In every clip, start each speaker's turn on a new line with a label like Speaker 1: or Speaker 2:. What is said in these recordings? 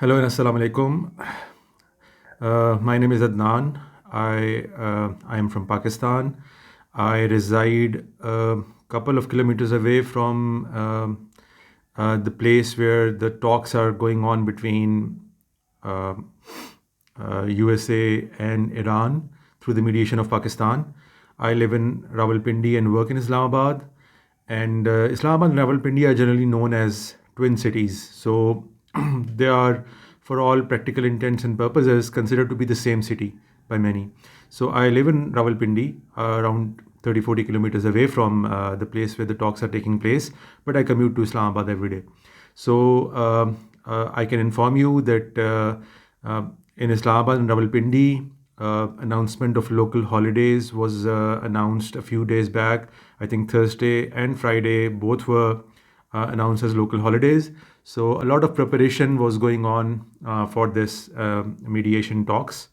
Speaker 1: Hello and assalamu alaikum. My name is Adnan. I am from Pakistan. I reside a couple of kilometers away from the place where the talks are going on between uh, USA and Iran through the mediation of Pakistan. I live in Rawalpindi and work in Islamabad. And Islamabad and Rawalpindi are generally known as twin cities. So they are, for all practical intents and purposes, considered to be the same city by many. So I live in Rawalpindi, around 30-40 kilometers away from the place where the talks are taking place, but I commute to Islamabad every day. So I can inform you that in Islamabad and Rawalpindi, announcement of local holidays was announced a few days back. I think Thursday and Friday both were announced as local holidays. So a lot of preparation was going on for this mediation talks,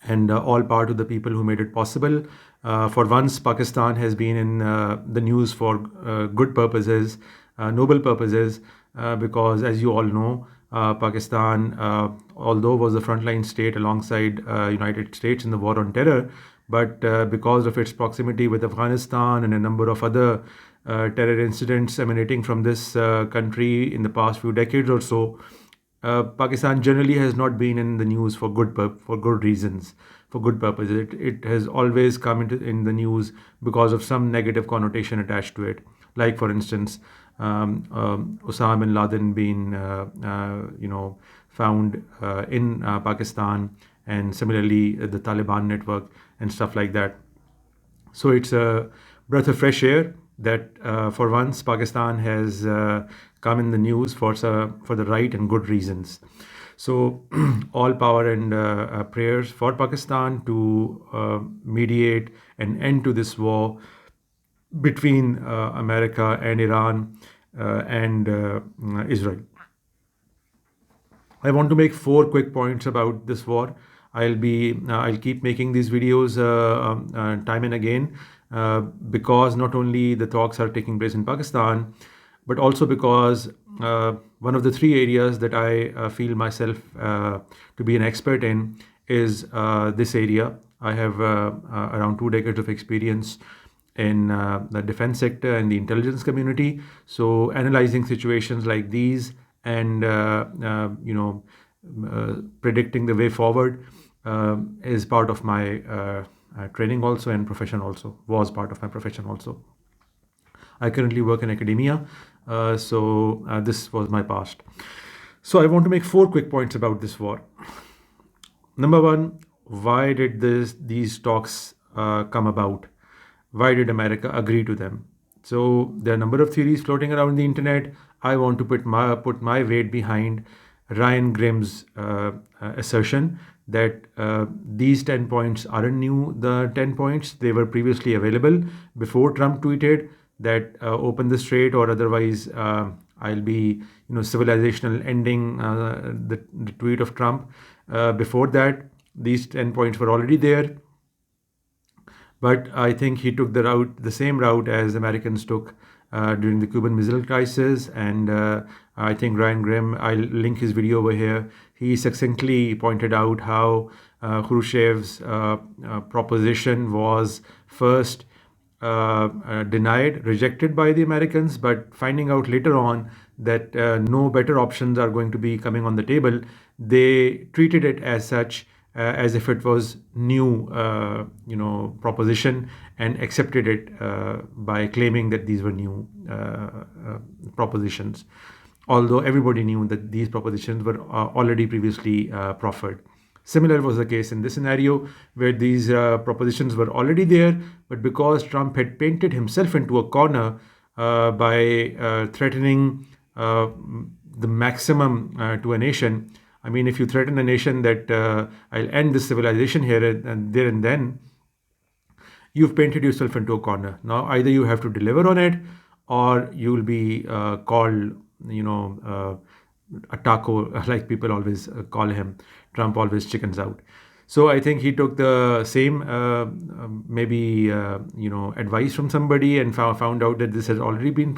Speaker 1: and all part of the people who made it possible. For once, Pakistan has been in the news for good purposes, noble purposes, because as you all know, Pakistan, although was a frontline state alongside United States in the war on terror, but because of its proximity with Afghanistan and a number of other terror incidents emanating from this country in the past few decades or so, Pakistan generally has not been in the news for good reasons, for good purposes. It has always come in the news because of some negative connotation attached to it. Like, for instance, Osama bin Laden being found in Pakistan, and similarly the Taliban network and stuff like that. So it's a breath of fresh air that for once Pakistan has come in the news for the right and good reasons. So all power and prayers for Pakistan to mediate an end to this war between America and Iran and Israel. I want to make 4 quick points about this war. I'll keep making these videos time and again because not only the talks are taking place in Pakistan, but also because one of the three areas that I feel myself to be an expert in is this area. I have around 2 decades of experience in the defense sector and the intelligence community. So analyzing situations like these and predicting the way forward is part of my training also, and profession also, was part of my profession also. I currently work in academia, so this was my past. So I want to make 4 quick points about this war. Number one, why did these talks come about? Why did America agree to them? So there are a number of theories floating around the internet. I want to put my weight behind Ryan Grimm's assertion that these 10 points aren't new. The 10 points, they were previously available before Trump tweeted that open the strait, or otherwise I'll be civilizational ending, the tweet of Trump. Before that, these 10 points were already there. But I think he took the same route as Americans took during the Cuban Missile Crisis. And I think Ryan Grimm, I'll link his video over here, he succinctly pointed out how Khrushchev's proposition was first denied, rejected by the Americans, but finding out later on that no better options are going to be coming on the table, they treated it as such, as if it was new, proposition, and accepted it by claiming that these were new propositions, although everybody knew that these propositions were already previously proffered. Similar was the case in this scenario, where these propositions were already there, but because Trump had painted himself into a corner by threatening the maximum to a nation. I mean, if you threaten a nation that I'll end this civilization here and there and then, you've painted yourself into a corner. Now, either you have to deliver on it, or you'll be called, a taco, like people always call him. Trump always chickens out. So I think he took the same, advice from somebody, and found out that this has already been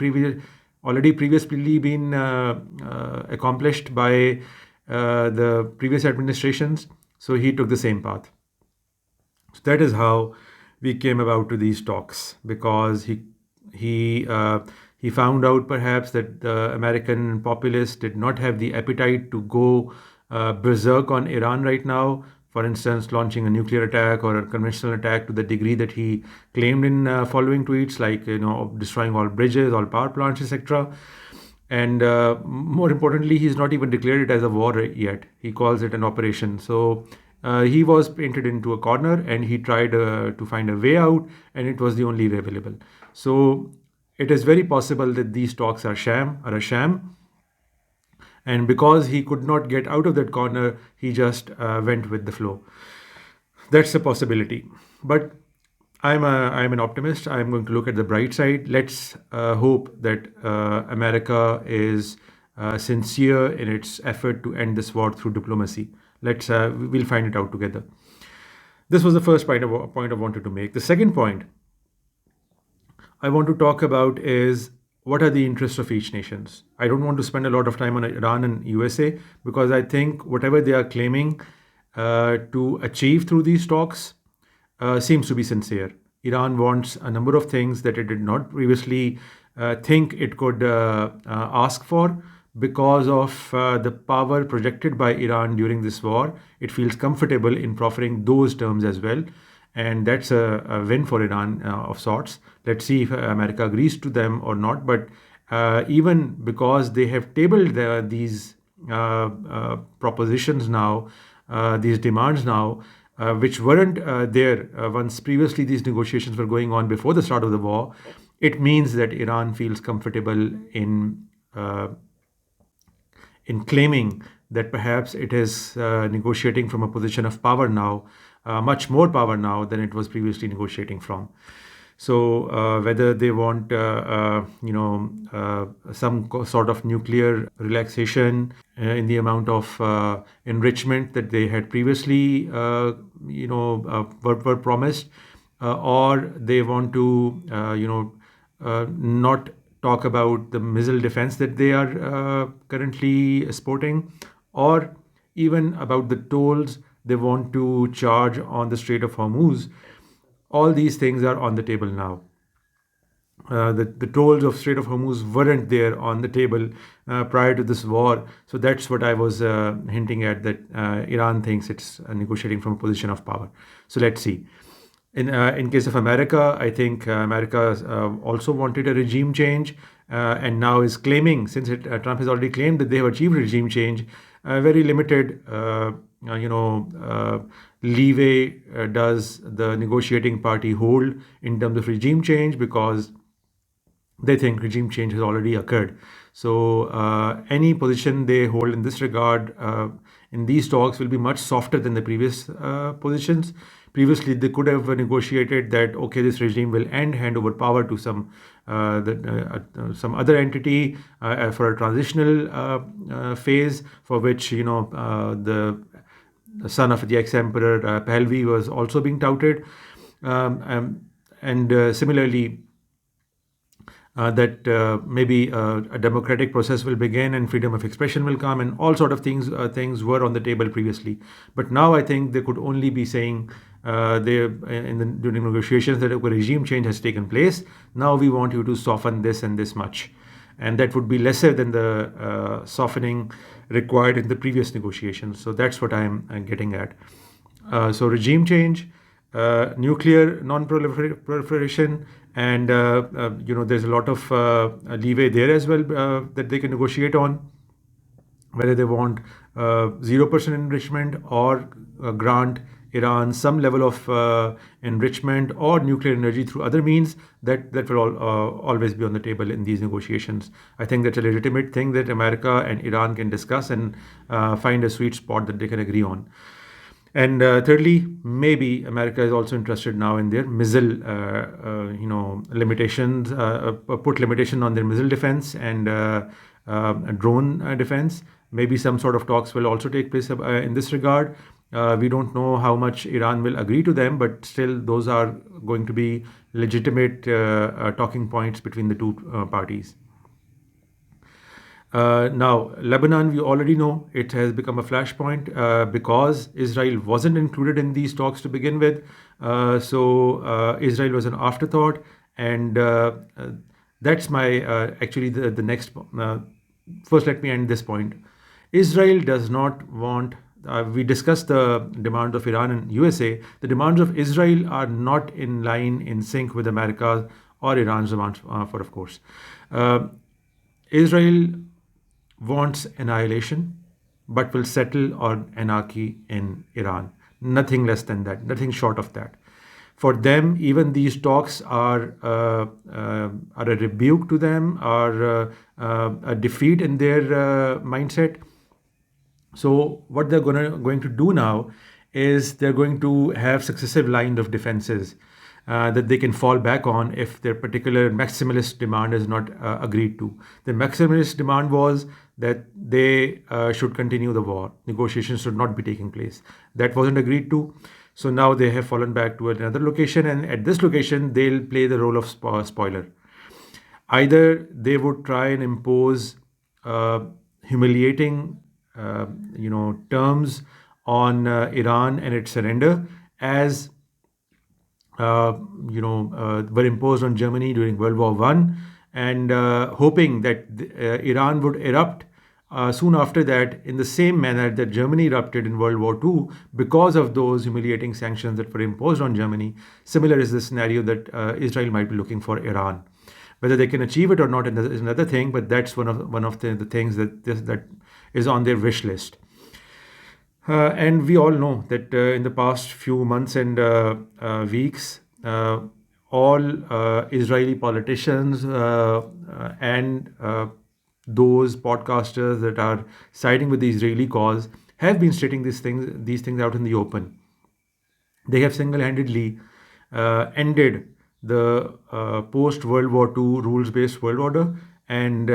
Speaker 1: already previously been accomplished by the previous administrations. So he took the same path. So that is how we came about to these talks, because he uh, he found out perhaps that the American populace did not have the appetite to go berserk on Iran right now. For instance, launching a nuclear attack or a conventional attack to the degree that he claimed in following tweets, like destroying all bridges, all power plants, etc. And more importantly, he's not even declared it as a war yet. He calls it an operation. So he was painted into a corner, and he tried to find a way out, and it was the only way available. So it is very possible that these talks are a sham. And because he could not get out of that corner, he just went with the flow. That's a possibility. But I'm an optimist. I'm going to look at the bright side. Let's hope that America is sincere in its effort to end this war through diplomacy. We'll find it out together. This was the first point I wanted to make. The second point I want to talk about is, what are the interests of each nations. I don't want to spend a lot of time on Iran and USA, because I think whatever they are claiming to achieve through these talks seems to be sincere. Iran wants a number of things that it did not previously think it could ask for. Because of the power projected by Iran during this war, it feels comfortable in proffering those terms as well. And that's a win for Iran of sorts. Let's see if America agrees to them or not. But even because they have tabled these propositions now, these demands now, which weren't there once previously these negotiations were going on before the start of the war, it means that Iran feels comfortable in claiming that perhaps it is negotiating from a position of power now, much more power now than it was previously negotiating from. So whether they want, some sort of nuclear relaxation in the amount of enrichment that they had previously, were promised, or they want to, not talk about the missile defense that they are currently sporting, or even about the tolls they want to charge on the Strait of Hormuz. All these things are on the table now. The tolls of Strait of Hormuz weren't there on the table prior to this war. So that's what I was hinting at, that Iran thinks it's negotiating from a position of power. So let's see. In case of America, I think America also wanted a regime change, and now is claiming, since Trump has already claimed that they have achieved regime change, very limited, leeway does the negotiating party hold in terms of regime change, because they think regime change has already occurred. So any position they hold in this regard in these talks will be much softer than the previous positions. Previously, they could have negotiated that, okay, this regime will end, hand over power to some other entity for a transitional phase, for which the son of the ex-emperor Pahlavi was also being touted, and similarly, that maybe a democratic process will begin and freedom of expression will come, and all sort of things were on the table previously. But now I think they could only be saying during negotiations that a regime change has taken place. Now we want you to soften this and this much, and that would be lesser than the softening required in the previous negotiations. So that's what I'm getting at. So regime change, nuclear non-proliferation, and there's a lot of leeway there as well that they can negotiate on, whether they want 0% enrichment, or grant Iran some level of enrichment or nuclear energy through other means. That will always be on the table in these negotiations. I think that's a legitimate thing that America and Iran can discuss and find a sweet spot that they can agree on. And thirdly, maybe America is also interested now in their missile, limitations, put limitation on their missile defense and drone defense. Maybe some sort of talks will also take place in this regard. We don't know how much Iran will agree to them, but still those are going to be legitimate talking points between the two parties. Now, Lebanon, we already know it has become a flashpoint because Israel wasn't included in these talks to begin with. So Israel was an afterthought, and that's my actually the next. First, let me end this point. Israel does not want. We discussed the demands of Iran and USA. The demands of Israel are not in line, in sync with America or Iran's demands, of course. Uh, Israel wants annihilation, but will settle on anarchy in Iran. Nothing less than that, nothing short of that. For them, even these talks are a rebuke to them, are a defeat in their mindset. So what they're going to do now is they're going to have successive lines of defenses that they can fall back on if their particular maximalist demand is not agreed to. The maximalist demand was that they should continue the war. Negotiations should not be taking place. That wasn't agreed to. So now they have fallen back to another location, and at this location, they'll play the role of spoiler. Either they would try and impose humiliating, terms on Iran and its surrender, as were imposed on Germany during World War One, and hoping that Iran would erupt soon after that in the same manner that Germany erupted in World War Two because of those humiliating sanctions that were imposed on Germany. Similar is the scenario that Israel might be looking for Iran. Whether they can achieve it or not is another thing, but that's one of the things that is on their wish list. And we all know that in the past few months and weeks, all Israeli politicians and those podcasters that are siding with the Israeli cause have been stating these things out in the open. They have single-handedly ended the post-World War II rules-based world order, and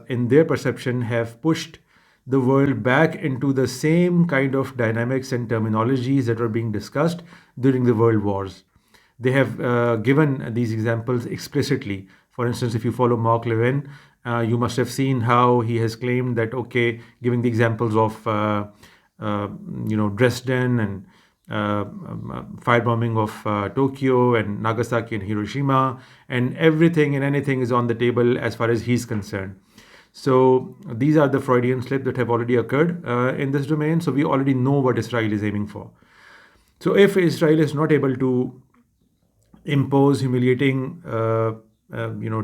Speaker 1: in their perception have pushed the world back into the same kind of dynamics and terminologies that were being discussed during the world wars. They have given these examples explicitly. For instance, if you follow Mark Levin, you must have seen how he has claimed that, okay, giving the examples of Dresden and firebombing of Tokyo and Nagasaki and Hiroshima, and everything and anything is on the table as far as he's concerned. So these are the Freudian slips that have already occurred in this domain. So we already know what Israel is aiming for. So if Israel is not able to impose humiliating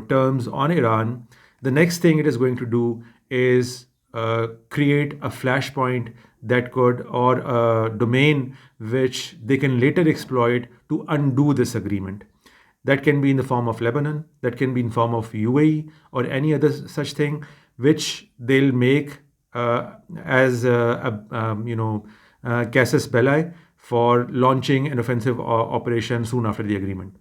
Speaker 1: terms on Iran, the next thing it is going to do is create a flashpoint that could, or a domain which they can later exploit to undo this agreement. That can be in the form of Lebanon, that can be in form of UAE or any other such thing, which they'll make as casus belli for launching an offensive operation soon after the agreement.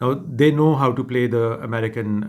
Speaker 1: Now, they know how to play the American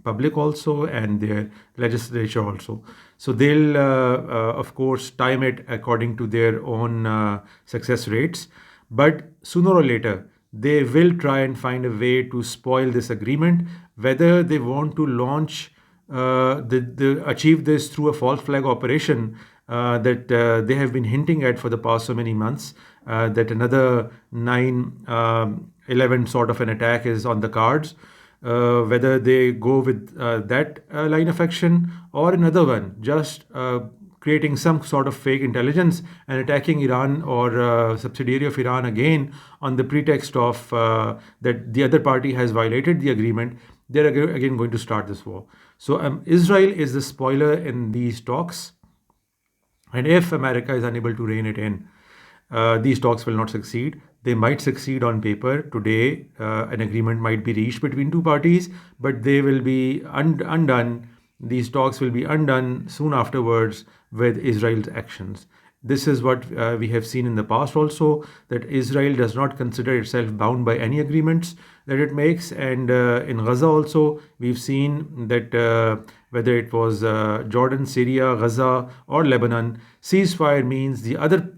Speaker 1: public also, and their legislature also. So they'll, of course, time it according to their own success rates. But sooner or later, they will try and find a way to spoil this agreement, whether they want to launch, achieve this through a false flag operation that they have been hinting at for the past so many months, that another 9/11 sort of an attack is on the cards. Whether they go with that line of action or another one, just creating some sort of fake intelligence and attacking Iran or subsidiary of Iran again on the pretext of that the other party has violated the agreement, they're again going to start this war. So Israel is the spoiler in these talks. And if America is unable to rein it in, these talks will not succeed. They might succeed on paper. Today, an agreement might be reached between two parties, but they will be undone. These talks will be undone soon afterwards with Israel's actions. This is what we have seen in the past also, that Israel does not consider itself bound by any agreements that it makes. And in Gaza also, we've seen that whether it was Jordan, Syria, Gaza, or Lebanon, ceasefire means the other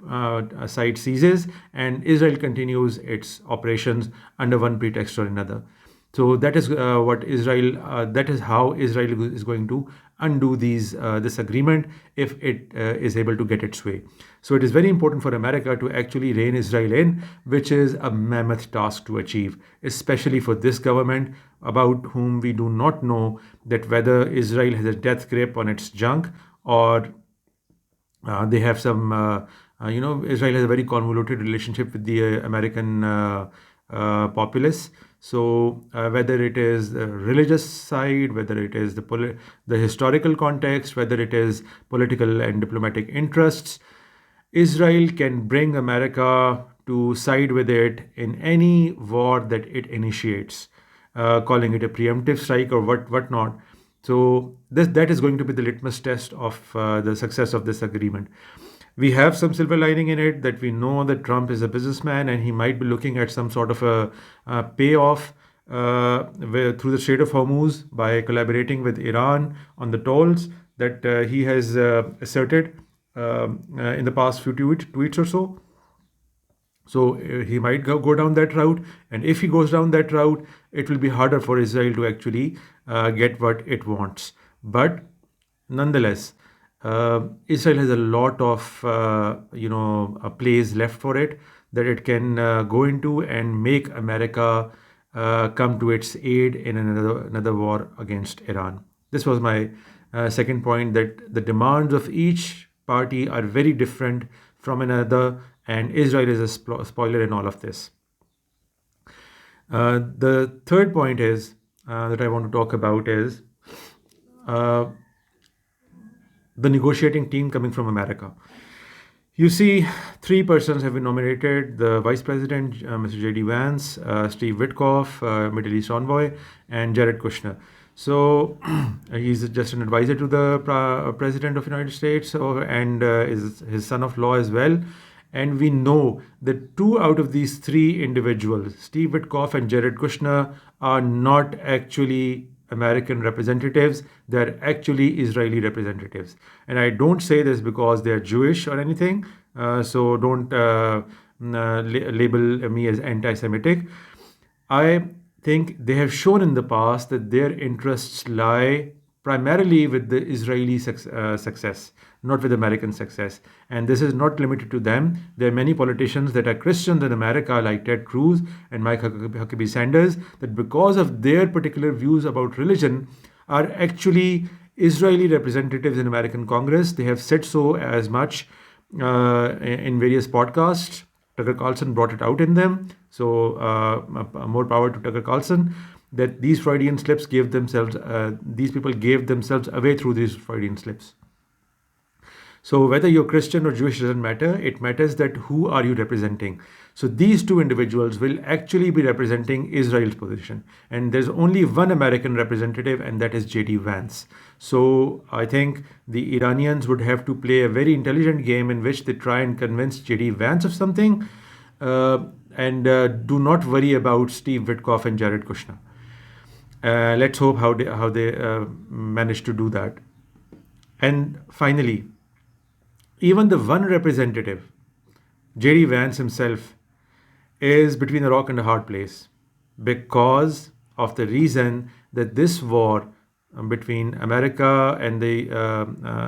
Speaker 1: side ceases and Israel continues its operations under one pretext or another. So that is what Israel. That is how Israel is going to undo this agreement if it is able to get its way. So it is very important for America to actually rein Israel in, which is a mammoth task to achieve, especially for this government, about whom we do not know that whether Israel has a death grip on its junk, or they have some, Israel has a very convoluted relationship with the American populace. So whether it is the religious side, whether it is the historical context, whether it is political and diplomatic interests, Israel can bring America to side with it in any war that it initiates, calling it a preemptive strike or whatnot. So that is going to be the litmus test of the success of this agreement. We have some silver lining in it, that we know that Trump is a businessman and he might be looking at some sort of a payoff through the Strait of Hormuz by collaborating with Iran on the tolls that he has asserted in the past few tweets or so. So he might go down that route, and if he goes down that route, it will be harder for Israel to actually get what it wants. But nonetheless, Israel has a lot of plays left for it that it can go into and make America come to its aid in another war against Iran. This was my second point, that the demands of each party are very different from another, and Israel is a spoiler in all of this. The third point is that I want to talk about is uh, the negotiating team coming from America. You see, three persons have been nominated: the Vice President, Mr. J.D. Vance, Steve Witkoff, Middle East envoy, and Jared Kushner. So he's just an advisor to the President of the United States, and is his son-in-law as well. And we know that two out of these three individuals, Steve Witkoff and Jared Kushner, are not actually American representatives. They're actually Israeli representatives. And I don't say this because they're Jewish or anything. So don't label me as anti-Semitic. I think they have shown in the past that their interests lie primarily with the Israeli success, not with American success. And this is not limited to them. There are many politicians that are Christians in America, like Ted Cruz and Mike Huckabee Sanders, that because of their particular views about religion are actually Israeli representatives in American Congress. They have said so as much in various podcasts. Tucker Carlson brought it out in them. So more power to Tucker Carlson, that these Freudian slips gave themselves, these people gave themselves away through these Freudian slips. So whether you're Christian or Jewish doesn't matter. It matters that who are you representing. So these two individuals will actually be representing Israel's position. And there's only one American representative, and that is J.D. Vance. So I think the Iranians would have to play a very intelligent game in which they try and convince J.D. Vance of something, and do not worry about Steve Witkoff and Jared Kushner. Let's hope how they manage to do that. And finally, even the one representative, J.D. Vance himself, is between a rock and a hard place, because of the reason that this war between America and the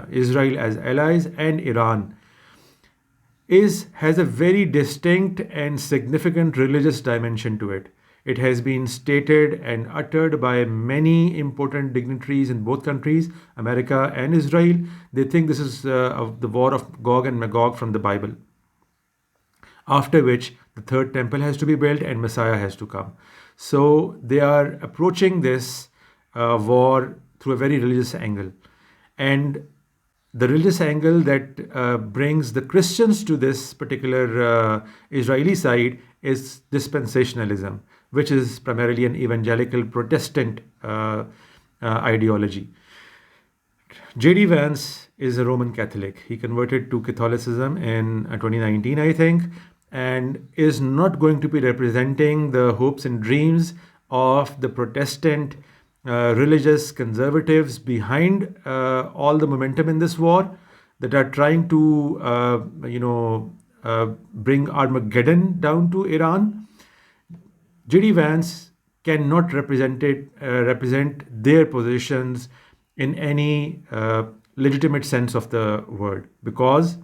Speaker 1: Israel as allies and Iran has a very distinct and significant religious dimension to it. It has been stated and uttered by many important dignitaries in both countries, America and Israel. They think this is the war of Gog and Magog from the Bible, after which the third temple has to be built and Messiah has to come. So they are approaching this war through a very religious angle. And the religious angle that brings the Christians to this particular Israeli side is dispensationalism, which is primarily an evangelical Protestant ideology. J.D. Vance is a Roman Catholic. He converted to Catholicism in 2019, I think, and is not going to be representing the hopes and dreams of the Protestant religious conservatives behind all the momentum in this war, that are trying to bring Armageddon down to Iran. J.D. Vance cannot represent their positions in any legitimate sense of the word, because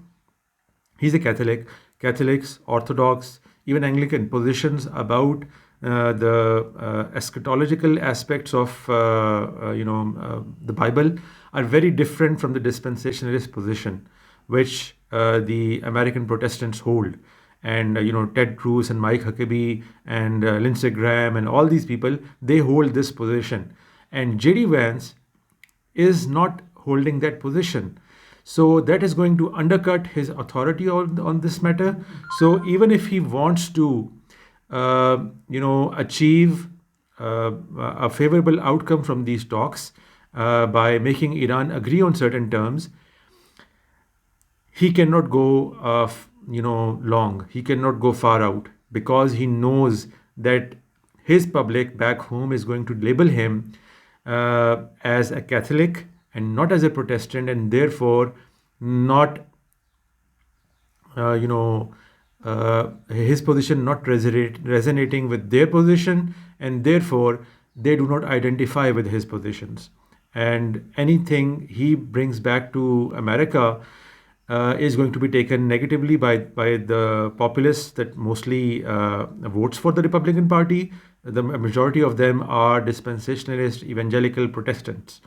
Speaker 1: he's a Catholic. Catholics, Orthodox, even Anglican positions about the eschatological aspects of the Bible are very different from the dispensationalist position, which the American Protestants hold. And Ted Cruz and Mike Huckabee and Lindsey Graham and all these people, they hold this position, and JD Vance is not holding that position. So that is going to undercut his authority on this matter. So even if he wants to, achieve a favorable outcome from these talks by making Iran agree on certain terms, he cannot go, long. He cannot go far out, because he knows that his public back home is going to label him as a Catholic and not as a Protestant, and therefore not, his position not resonating with their position, and therefore they do not identify with his positions. And anything he brings back to America is going to be taken negatively by the populace that mostly votes for the Republican Party. The majority of them are dispensationalist evangelical Protestants,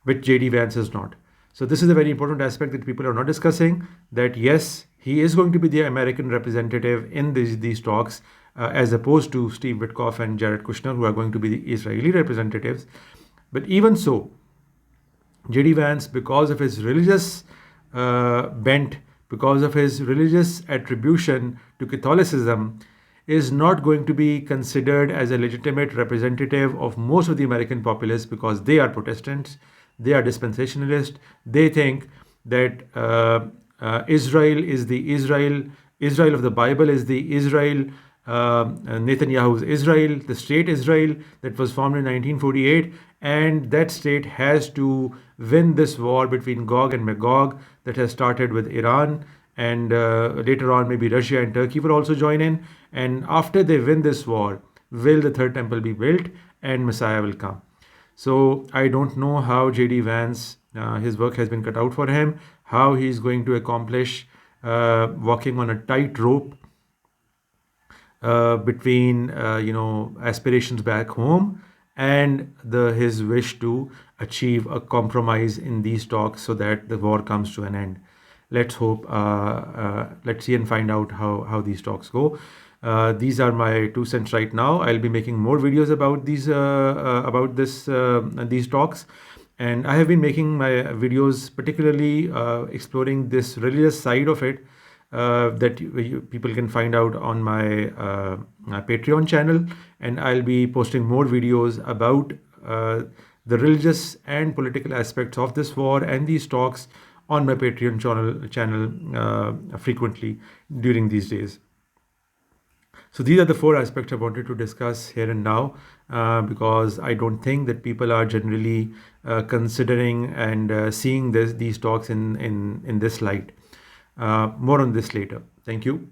Speaker 1: which JD Vance is not. So this is a very important aspect that people are not discussing, that yes, he is going to be the American representative in these talks, as opposed to Steve Witkoff and Jared Kushner, who are going to be the Israeli representatives. But even so, JD Vance, because of his religious bent, because of his religious attribution to Catholicism, is not going to be considered as a legitimate representative of most of the American populace, because they are Protestants, they are dispensationalist. They think that Israel is the Israel of the Bible is the Israel, Netanyahu's Israel, the state Israel that was formed in 1948, and that state has to win this war between Gog and Magog that has started with Iran, and later on maybe Russia and Turkey will also join in. And after they win this war, will the third temple be built and Messiah will come. So I don't know how JD Vance, his work has been cut out for him, how he's going to accomplish walking on a tight rope between aspirations back home and his wish to achieve a compromise in these talks so that the war comes to an end. Let's hope, let's see and find out how these talks go. These are my 2 cents right now. I'll be making more videos about these talks, and I have been making my videos particularly exploring this religious side of it that people can find out on my Patreon channel, and I'll be posting more videos about the religious and political aspects of this war and these talks on my Patreon channel frequently during these days. So these are the 4 aspects I wanted to discuss here and now, because I don't think that people are generally considering and seeing these talks in this light. More on this later. Thank you.